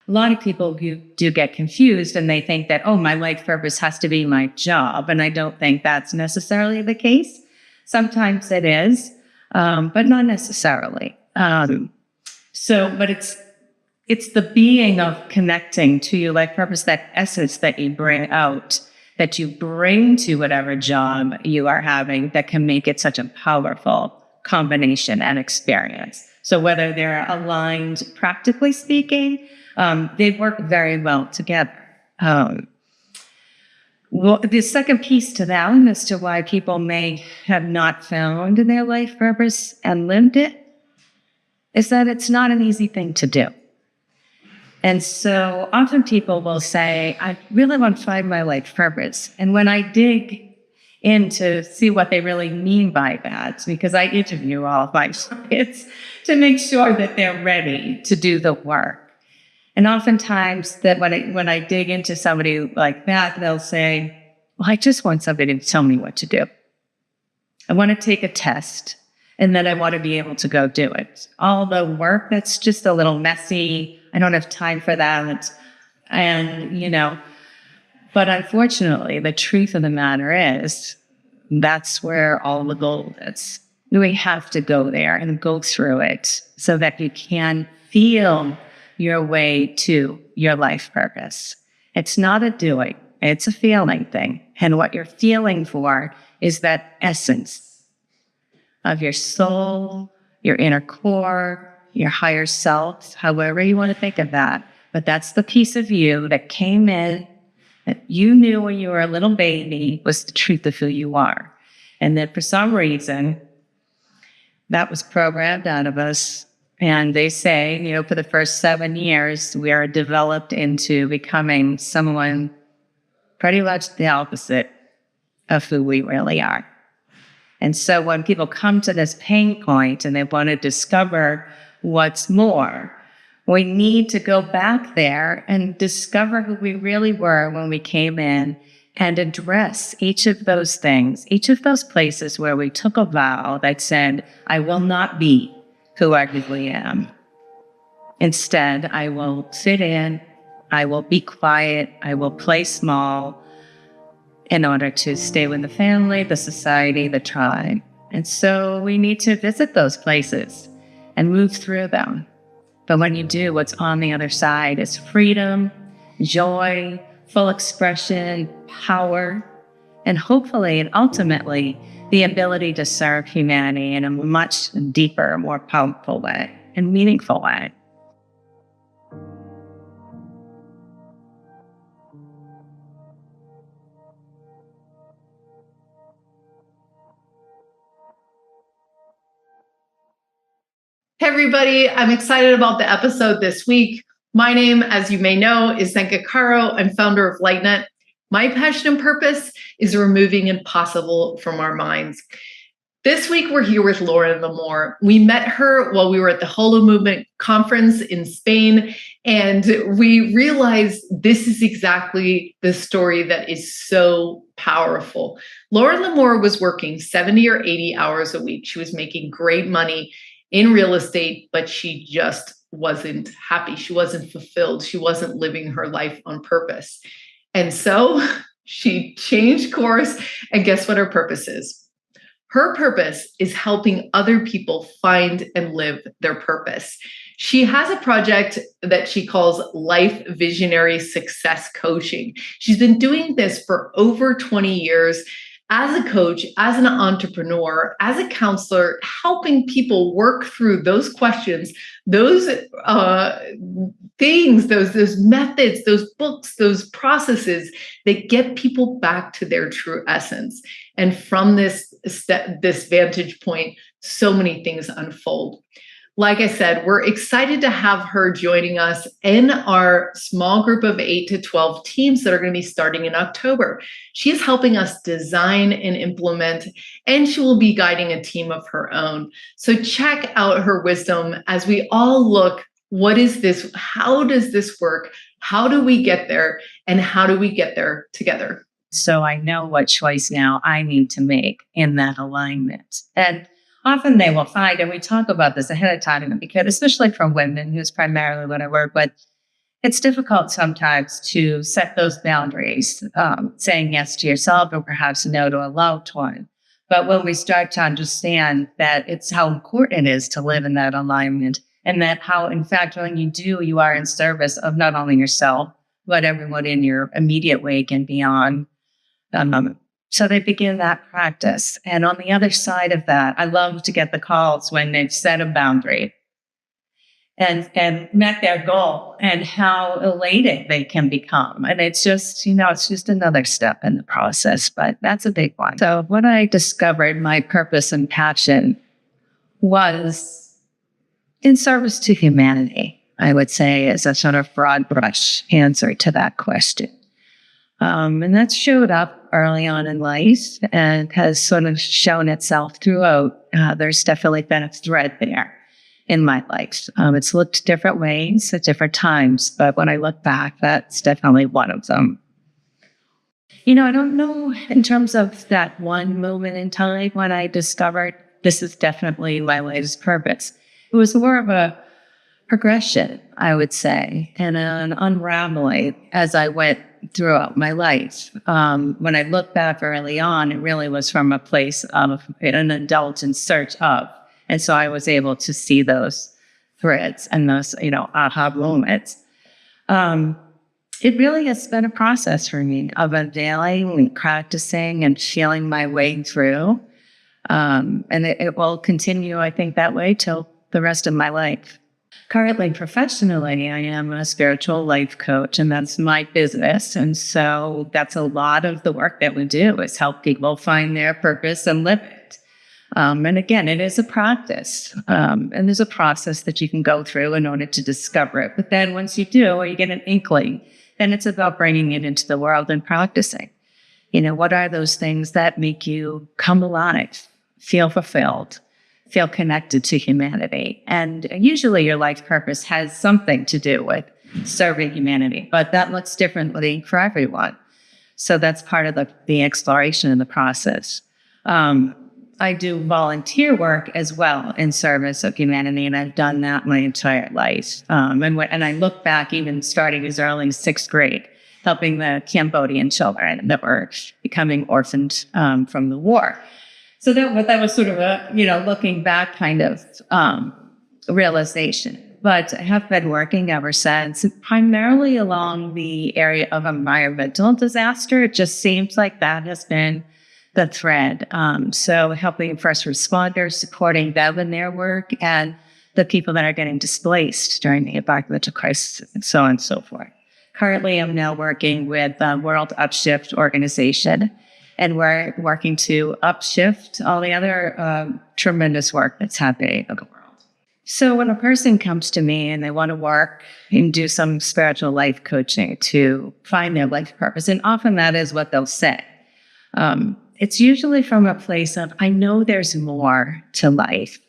a lot of people who do get confused and they think that, oh, my life purpose has to be my job. And I don't think that's necessarily the case. Sometimes it is, but not necessarily. But it's the being of connecting to your life purpose, that essence that you bring out, that you bring to whatever job you are having, that can make it such a powerful combination and experience. So whether they're aligned, practically speaking, they work very well together. Well, the second piece to that as to why people may have not found their life purpose and lived it is that it's not an easy thing to do. And so often people will say, I really want to find my life purpose. And when I dig in to see what they really mean by that, because I interview all of my clients to make sure that they're ready to do the work. And oftentimes that when I dig into somebody like that, they'll say, well, I just want somebody to tell me what to do. I want to take a test, and then I want to be able to go do it. All the work that's just a little messy, I don't have time for that. And, but unfortunately, the truth of the matter is that's where all the gold is. We have to go there and go through it so that you can feel your way to your life purpose. It's not a doing, it's a feeling thing. And what you're feeling for is that essence of your soul, your inner core, your higher self, however you want to think of that. But that's the piece of you that came in, that you knew when you were a little baby was the truth of who you are. And that for some reason, that was programmed out of us. And they say, for the first 7 years, we are developed into becoming someone pretty much the opposite of who we really are. And so when people come to this pain point and they want to discover what's more, we need to go back there and discover who we really were when we came in and address each of those things, each of those places where we took a vow that said, I will not be who I really am. Instead, I will fit in, I will be quiet, I will play small in order to stay with the family, the society, the tribe. And so we need to visit those places and move through them. But when you do, what's on the other side is freedom, joy, full expression, power, and hopefully and ultimately the ability to serve humanity in a much deeper, more powerful way and meaningful way. Hey, everybody. I'm excited about the episode this week. My name, as you may know, is Zenka Caro. I'm founder of LightNet. My passion and purpose is removing impossible from our minds. This week, we're here with Lauren L'Amour. We met her while we were at the Holo Movement conference in Spain, and we realized this is exactly the story that is so powerful. Lauren L'Amour was working 70 or 80 hours a week. She was making great money in real estate, but she just wasn't happy. She wasn't fulfilled. She wasn't living her life on purpose. And so she changed course, and guess what her purpose is? Her purpose is helping other people find and live their purpose. She has a project that she calls Life Visionary Success Coaching. She's been doing this for over 20 years as a coach, as an entrepreneur, as a counselor, helping people work through those questions, those things, those methods, those books, those processes that get people back to their true essence. And from this vantage point, so many things unfold. Like I said, we're excited to have her joining us in our small group of 8 to 12 teams that are going to be starting in October. She is helping us design and implement, and she will be guiding a team of her own. So check out her wisdom as we all look, what is this? How does this work? How do we get there? And how do we get there together? So I know what choice now I need to make in that alignment. And often they will find, and we talk about this ahead of time, because especially for women, who's primarily what I work with, It's difficult sometimes to set those boundaries, saying yes to yourself or perhaps no to a loved one. But when we start to understand that it's how important it is to live in that alignment, and that how, in fact, when you do, you are in service of not only yourself, but everyone in your immediate wake and beyond. So they begin that practice. And on the other side of that, I love to get the calls when they've set a boundary and met their goal, and how elated they can become. And it's just, it's just another step in the process, but that's a big one. So when I discovered my purpose and passion was in service to humanity, I would say, is a sort of broad brush answer to that question. And that showed up early on in life and has sort of shown itself throughout. There's definitely been a thread there in my life. It's looked different ways at different times, but when I look back, that's definitely one of them. I don't know in terms of that one moment in time when I discovered this is definitely my life's purpose. It was more of a progression, I would say, and an unraveling as I went throughout my life. When I look back early on, it really was from a place of an adult in search of. And so I was able to see those threads and those, aha moments. It really has been a process for me of unveiling and practicing and feeling my way through. And it will continue, I think, that way till the rest of my life. Currently, professionally, I am a spiritual life coach, and that's my business. And so that's a lot of the work that we do is help people find their purpose and live it. And again, it is a practice, and there's a process that you can go through in order to discover it. But then once you do, or you get an inkling, then it's about bringing it into the world and practicing. What are those things that make you come alive, feel fulfilled, feel connected to humanity? And usually your life purpose has something to do with serving humanity, but that looks differently for everyone. So that's part of the exploration in the process. I do volunteer work as well in service of humanity, and I've done that my entire life. And I look back, even starting as early as 6th grade, helping the Cambodian children that were becoming orphaned from the war. So that was sort of a, looking back kind of realization. But I have been working ever since, primarily along the area of environmental disaster. It just seems like that has been the thread. So helping first responders, supporting them in their work, and the people that are getting displaced during the environmental crisis, and so on and so forth. Currently, I'm now working with the World Upshift organization, and we're working to upshift all the other tremendous work that's happening in the world. So when a person comes to me and they want to work and do some spiritual life coaching to find their life purpose, and often that is what they'll say. It's usually from a place of, I know there's more to life.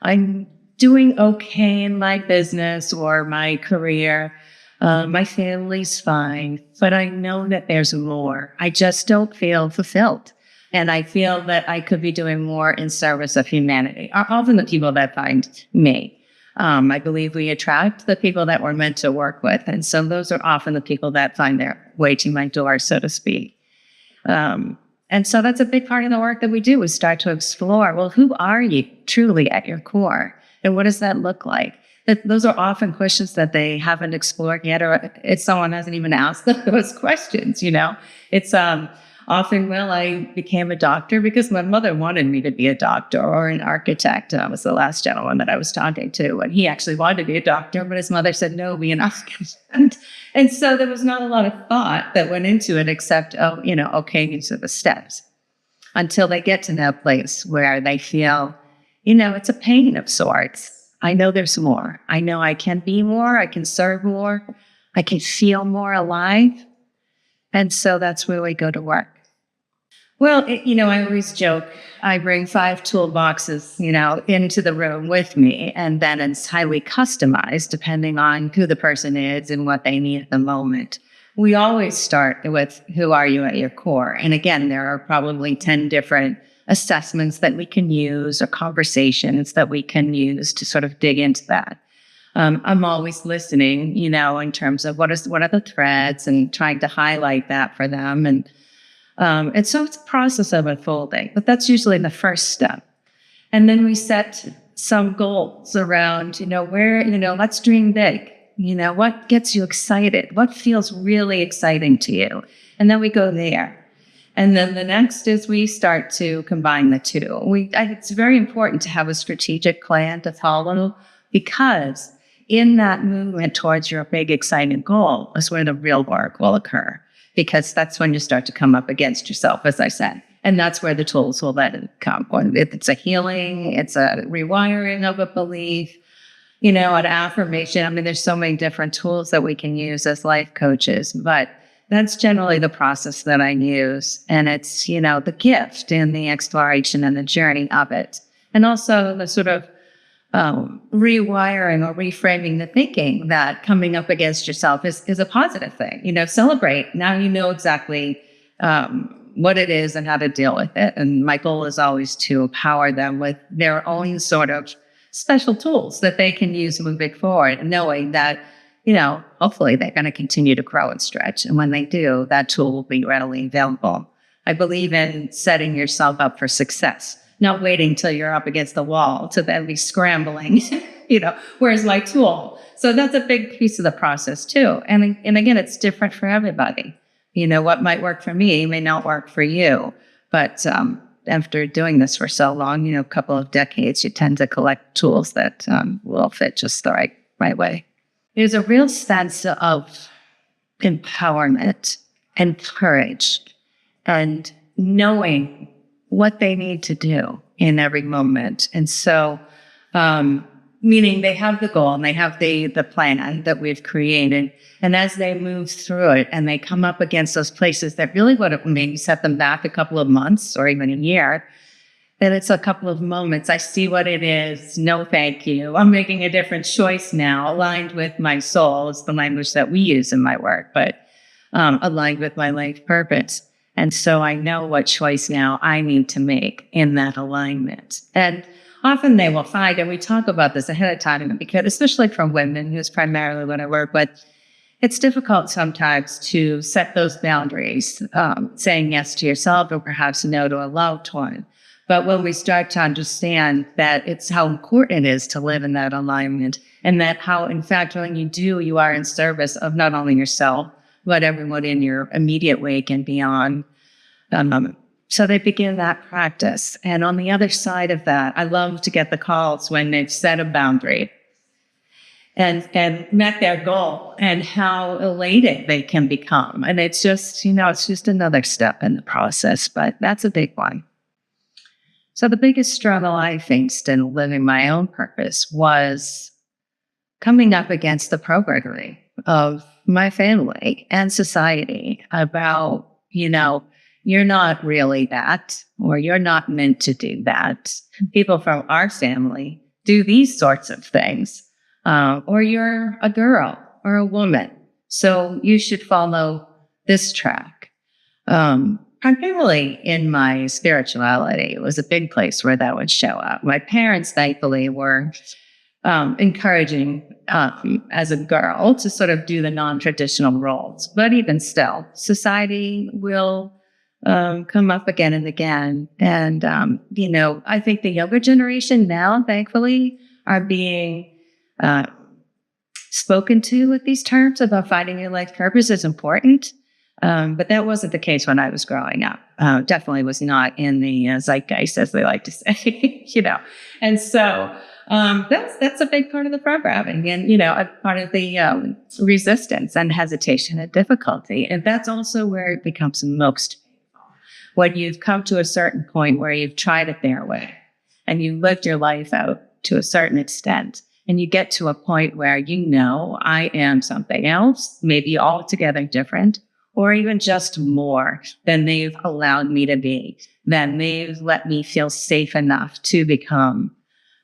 I'm doing okay in my business or my career. My family's fine, but I know that there's more. I just don't feel fulfilled. And I feel that I could be doing more in service of humanity, are often the people that find me. I believe we attract the people that we're meant to work with. And so those are often the people that find their way to my door, so to speak. And so that's a big part of the work that we do, is start to explore, well, who are you truly at your core? And what does that look like? Those are often questions that they haven't explored yet, or if someone hasn't even asked them those questions, It's often, well, I became a doctor because my mother wanted me to be a doctor, or an architect. That was the last gentleman that I was talking to, and he actually wanted to be a doctor, but his mother said, no, be an architect. And so there was not a lot of thought that went into it, except, okay, these are the steps, until they get to that place where they feel, it's a pain of sorts. I know there's more. I know I can be more. I can serve more. I can feel more alive. And so that's where we go to work. Well, I always joke, I bring 5 toolboxes, into the room with me, and then it's highly customized depending on who the person is and what they need at the moment. We always start with, who are you at your core? And again, there are probably 10 different assessments that we can use, or conversations that we can use to sort of dig into that. I'm always listening, in terms of what are the threads and trying to highlight that for them. And so it's a process of unfolding, but that's usually the first step. And then we set some goals around, let's dream big. What gets you excited? What feels really exciting to you? And then we go there. And then the next is we start to combine the two. It's very important to have a strategic plan to follow, because in that movement towards your big, exciting goal is where the real work will occur, because that's when you start to come up against yourself, as I said. And that's where the tools will then come. If it's a healing, it's a rewiring of a belief, an affirmation. I mean, there's so many different tools that we can use as life coaches, but that's generally the process that I use. And it's, the gift and the exploration and the journey of it. And also the sort of rewiring or reframing the thinking that coming up against yourself is a positive thing. Celebrate. Now you know exactly what it is and how to deal with it. And my goal is always to empower them with their own sort of special tools that they can use moving forward, knowing that hopefully they're going to continue to grow and stretch. And when they do, that tool will be readily available. I believe in setting yourself up for success, not waiting till you're up against the wall to then be scrambling, where's my tool? So that's a big piece of the process too. And again, it's different for everybody. What might work for me may not work for you. But after doing this for so long, a couple of decades, you tend to collect tools that will fit just the right way. There's a real sense of empowerment and courage and knowing what they need to do in every moment. And so, meaning they have the goal and they have the plan that we've created. And as they move through it and they come up against those places that really would have maybe set them back a couple of months or even a year, then it's a couple of moments. I see what it is. No, thank you. I'm making a different choice now, aligned with my soul. It's the language that we use in my work, but aligned with my life purpose. And so I know what choice now I need to make in that alignment. And often they will find, and we talk about this ahead of time, because especially for women, who's primarily what I work with, it's difficult sometimes to set those boundaries, saying yes to yourself or perhaps no to a loved one. But when we start to understand that it's how important it is to live in that alignment, and that how, in fact, when you do, you are in service of not only yourself, but everyone in your immediate wake and beyond. So they begin that practice. And on the other side of that, I love to get the calls when they've set a boundary and met their goal, and how elated they can become. And it's just, it's just another step in the process, but that's a big one. So the biggest struggle I faced in living my own purpose was coming up against the programming of my family and society about, you're not really that, or you're not meant to do that. People from our family do these sorts of things, or you're a girl or a woman, so you should follow this track. Primarily in my spirituality, it was a big place where that would show up. My parents, thankfully, were encouraging as a girl to sort of do the non-traditional roles. But even still, society will come up again and again. And, I think the younger generation now, thankfully, are being spoken to with these terms about finding your life purpose is important. But that wasn't the case when I was growing up. Definitely was not in the zeitgeist, as they like to say, And so that's a big part of the programming, and, a part of the resistance and hesitation and difficulty. And that's also where it becomes most painful. When you've come to a certain point where you've tried it their way and you lived your life out to a certain extent, and you get to a point where I am something else, maybe altogether different, or even just more than they've allowed me to be, then they've let me feel safe enough to become.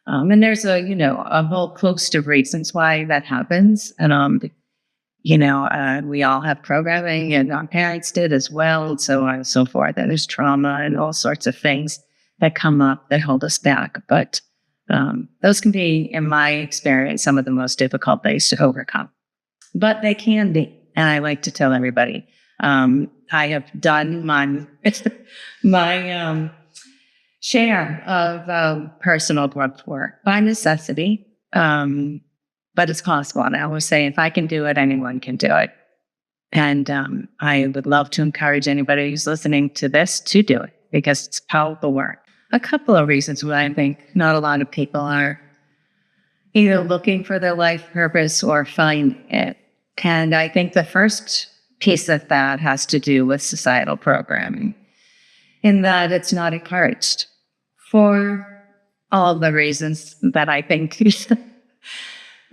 And there's a whole host of reasons why that happens. And, we all have programming, and our parents did as well, and so on and so forth. And there's trauma and all sorts of things that come up that hold us back. But Those can be, in my experience, some of the most difficult things to overcome, but they can be. And I like to tell everybody, I have done my share of personal growth work by necessity, but it's possible. And I always say, if I can do it, anyone can do it. And I would love to encourage anybody who's listening to this to do it, because it's powerful work. A couple of reasons why I think not a lot of people are either looking for their life purpose or finding it. And I think the first piece of that has to do with societal programming, in that it's not encouraged for all the reasons that I think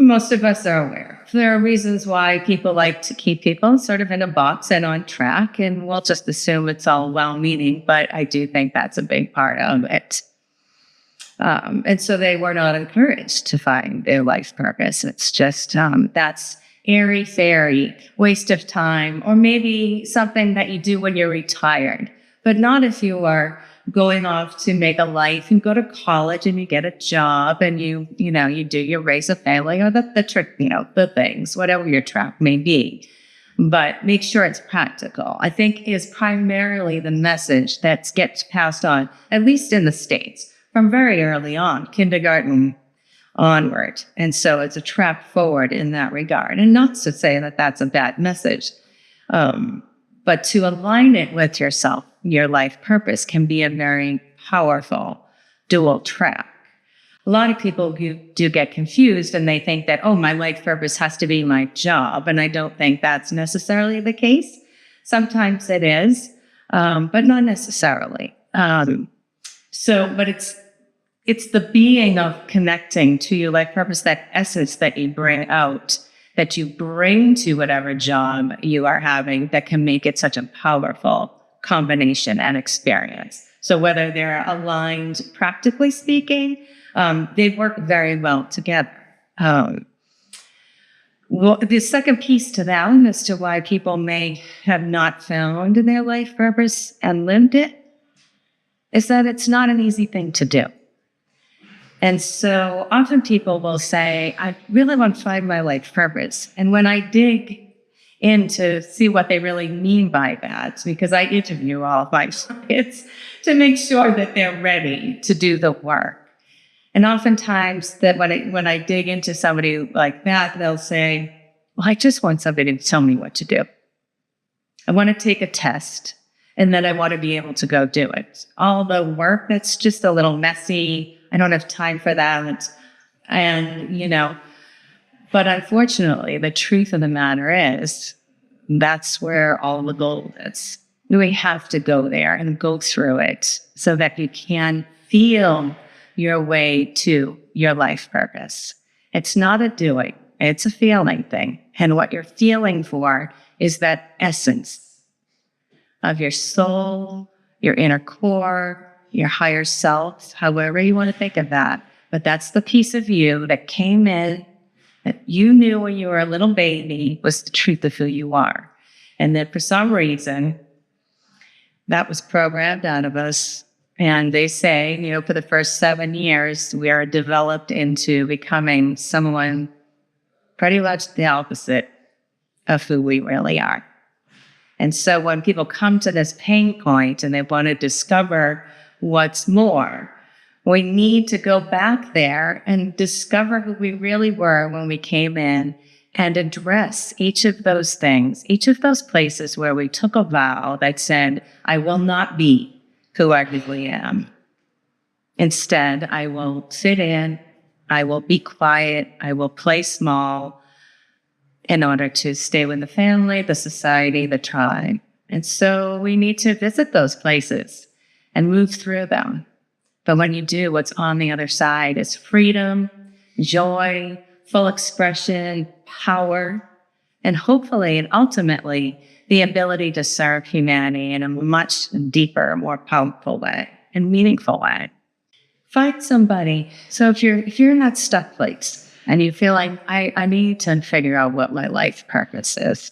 most of us are aware of. There are reasons why people like to keep people sort of in a box and on track, and we'll just assume it's all well-meaning, but I do think that's a big part of it. And so they were not encouraged to find their life purpose. It's just, that's airy-fairy, waste of time, or maybe something that you do when you're retired, but not if you are going off to make a life. You go to college and you get a job and you raise a family, or the things, whatever your track may be. But make sure it's practical, I think, is primarily the message that gets passed on, at least in the States, from very early on, kindergarten onward. And so it's a track forward in that regard. And not to say that that's a bad message, but to align it with yourself, your life purpose, can be a very powerful dual track. A lot of people do get confused, and they think that, oh, my life purpose has to be my job. And I don't think that's necessarily the case. Sometimes it is, but not necessarily. But it's the being of connecting to your life purpose, that essence that you bring out, that you bring to whatever job you are having, that can make it such a powerful combination and experience. So whether they're aligned, practically speaking, they work very well together. The second piece to that, as to why people may have not found their life purpose and lived it, is that it's not an easy thing to do. And so often people will say, I really want to find my life purpose. And when I dig in to see what they really mean by that, because I interview all of my clients to make sure that they're ready to do the work. And oftentimes that when I dig into somebody like that, they'll say, well, I just want somebody to tell me what to do. I want to take a test, and then I want to be able to go do it. All the work that's just a little messy, I don't have time for that. And, but unfortunately, the truth of the matter is that's where all the gold is. We have to go there and go through it so that you can feel your way to your life purpose. It's not a doing, it's a feeling thing. And what you're feeling for is that essence of your soul, your inner core, your higher self, however you want to think of that. But that's the piece of you that came in, that you knew when you were a little baby was the truth of who you are. And then for some reason, that was programmed out of us. And they say, for the first 7 years, we are developed into becoming someone pretty much the opposite of who we really are. And so when people come to this pain point and they want to discover what's more, we need to go back there and discover who we really were when we came in, and address each of those things, each of those places where we took a vow that said, I will not be who I really am. Instead, I will fit in, I will be quiet, I will play small in order to stay with the family, the society, the tribe. And so we need to visit those places and move through them. But when you do, what's on the other side is freedom, joy, full expression, power, and hopefully and ultimately the ability to serve humanity in a much deeper, more powerful way and meaningful way. Find somebody. So if you're in that stuck place and you feel like I need to figure out what my life purpose is,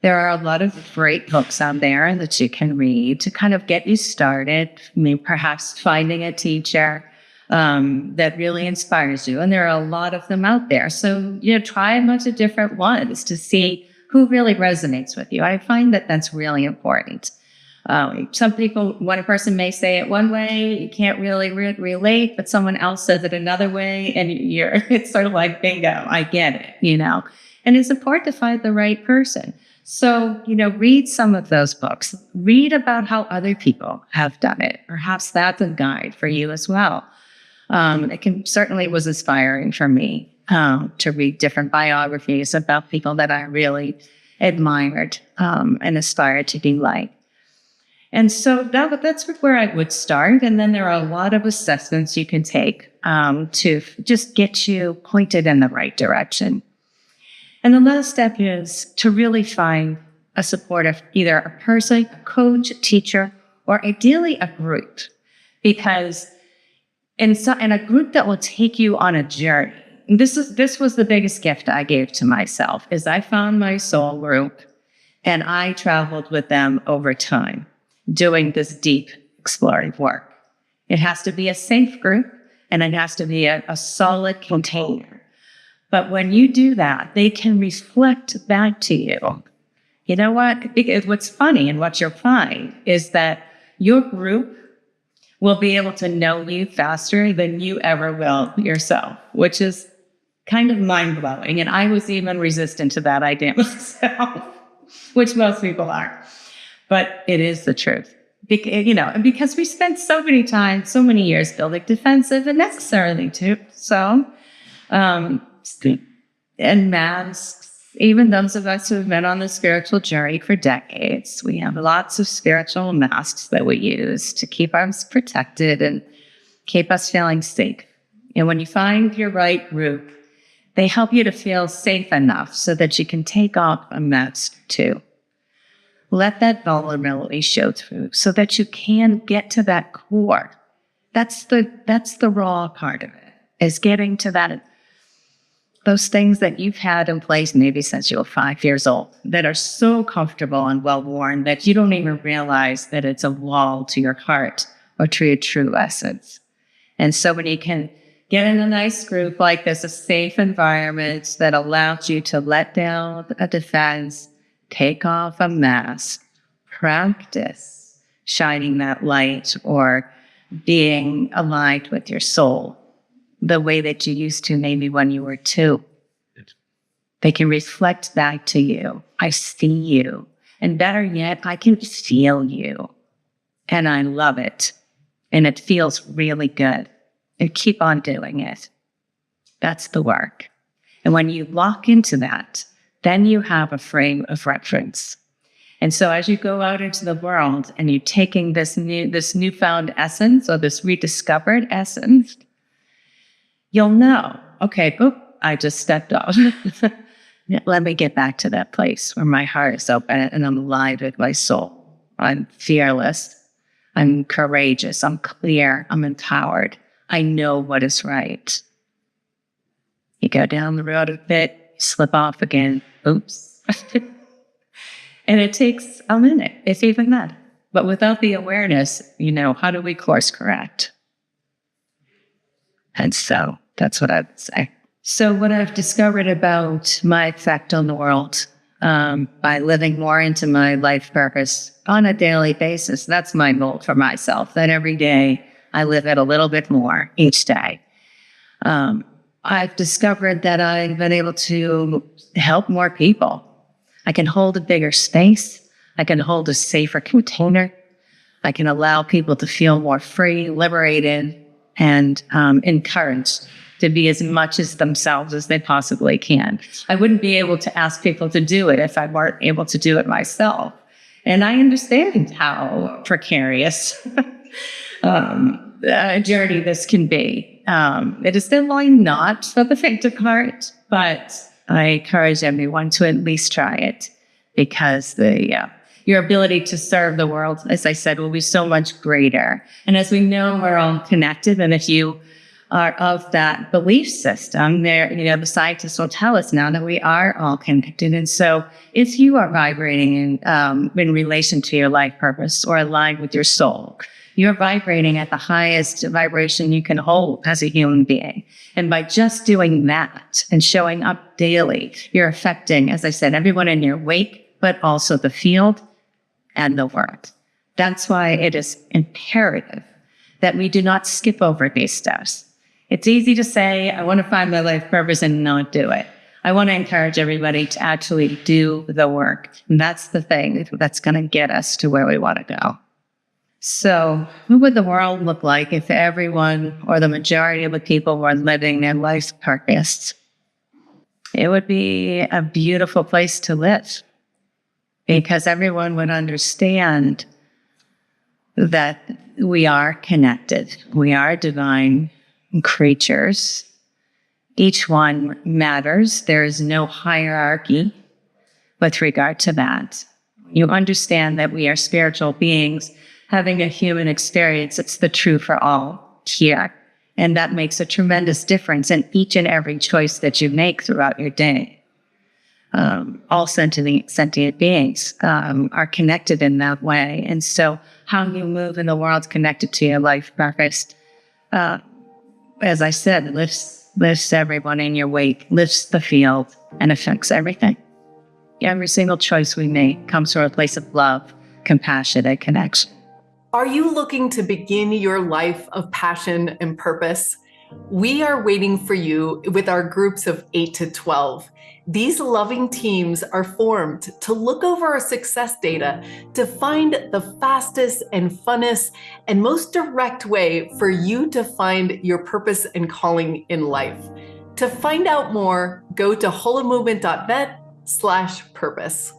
there are a lot of great books out there that you can read to kind of get you started. Maybe perhaps finding a teacher, that really inspires you. And there are a lot of them out there. So, try a bunch of different ones to see who really resonates with you. I find that that's really important. Some people, one person may say it one way, you can't really relate, but someone else says it another way, and it's sort of like, bingo, I get it, And it's important to find the right person. So, read some of those books. Read about how other people have done it. Perhaps that's a guide for you as well. It certainly was inspiring for me to read different biographies about people that I really admired and aspired to be like. And so that's where I would start. And then there are a lot of assessments you can take to just get you pointed in the right direction. And the last step is to really find a supportive, either a person, a coach, a teacher, or ideally a group. Because in a group that will take you on a journey. This was the biggest gift I gave to myself, is I found my soul group and I traveled with them over time, doing this deep explorative work. It has to be a safe group and it has to be a solid container. But when you do that, they can reflect back to you. You know what? Because what's funny and what you'll find is that your group will be able to know you faster than you ever will yourself, which is kind of mind-blowing. And I was even resistant to that idea myself, which most people are. But it is the truth. Because we spent so many years building defensive and necessarily too. So, and masks, even those of us who have been on the spiritual journey for decades, we have lots of spiritual masks that we use to keep us protected and keep us feeling safe. And when you find your right group, they help you to feel safe enough so that you can take off a mask too. Let that vulnerability show through so that you can get to that core. That's the raw part of it, is getting to those things that you've had in place maybe since you were 5 years old that are so comfortable and well-worn that you don't even realize that it's a wall to your heart or to your true essence. And so when you can get in a nice group like this, a safe environment that allows you to let down a defense, take off a mask, practice shining that light or being aligned with your soul the way that you used to maybe when you were 2. They can reflect back to you. I see you. And better yet, I can feel you. And I love it. And it feels really good. And keep on doing it. That's the work. And when you lock into that, then you have a frame of reference. And so as you go out into the world and you're taking this newfound essence or this rediscovered essence, you'll know, okay, I just stepped off. Let me get back to that place where my heart is open and I'm alive with my soul. I'm fearless. I'm courageous. I'm clear. I'm empowered. I know what is right. You go down the road a bit, you slip off again. Oops. And it takes a minute, if even that. But without the awareness, how do we course correct? And so that's what I would say. So what I've discovered about my effect on the world by living more into my life purpose on a daily basis, that's my goal for myself, that every day I live it a little bit more each day. I've discovered that I've been able to help more people. I can hold a bigger space. I can hold a safer container. I can allow people to feel more free, liberated, and encouraged to be as much as themselves as they possibly can. I wouldn't be able to ask people to do it if I weren't able to do it myself. And I understand how precarious a journey this can be. It is definitely not for the faint of heart, but I encourage everyone to at least try it because your ability to serve the world, as I said, will be so much greater. And as we know, we're all connected. And if you are of that belief system, the scientists will tell us now that we are all connected. And so if you are vibrating in relation to your life purpose or aligned with your soul, You're vibrating at the highest vibration you can hold as a human being. And by just doing that and showing up daily, you're affecting, as I said, everyone in your wake, but also the field and the world. That's why it is imperative that we do not skip over these steps. It's easy to say, I want to find my life purpose and not do it. I want to encourage everybody to actually do the work. And that's the thing that's going to get us to where we want to go. So what would the world look like if everyone or the majority of the people were living their life's purpose? It would be a beautiful place to live because everyone would understand that we are connected. We are divine creatures. Each one matters. There is no hierarchy with regard to that. You understand that we are spiritual beings having a human experience. It's the true for all here. And that makes a tremendous difference in each and every choice that you make throughout your day. All sentient beings are connected in that way. And so how you move in the world connected to your life purpose, as I said, lifts everyone in your wake, lifts the field, and affects everything. Every single choice we make comes from a place of love, compassion, and connection. Are you looking to begin your life of passion and purpose? We are waiting for you with our groups of 8 to 12. These loving teams are formed to look over our success data to find the fastest and funnest and most direct way for you to find your purpose and calling in life. To find out more, go to holomovement.net/purpose.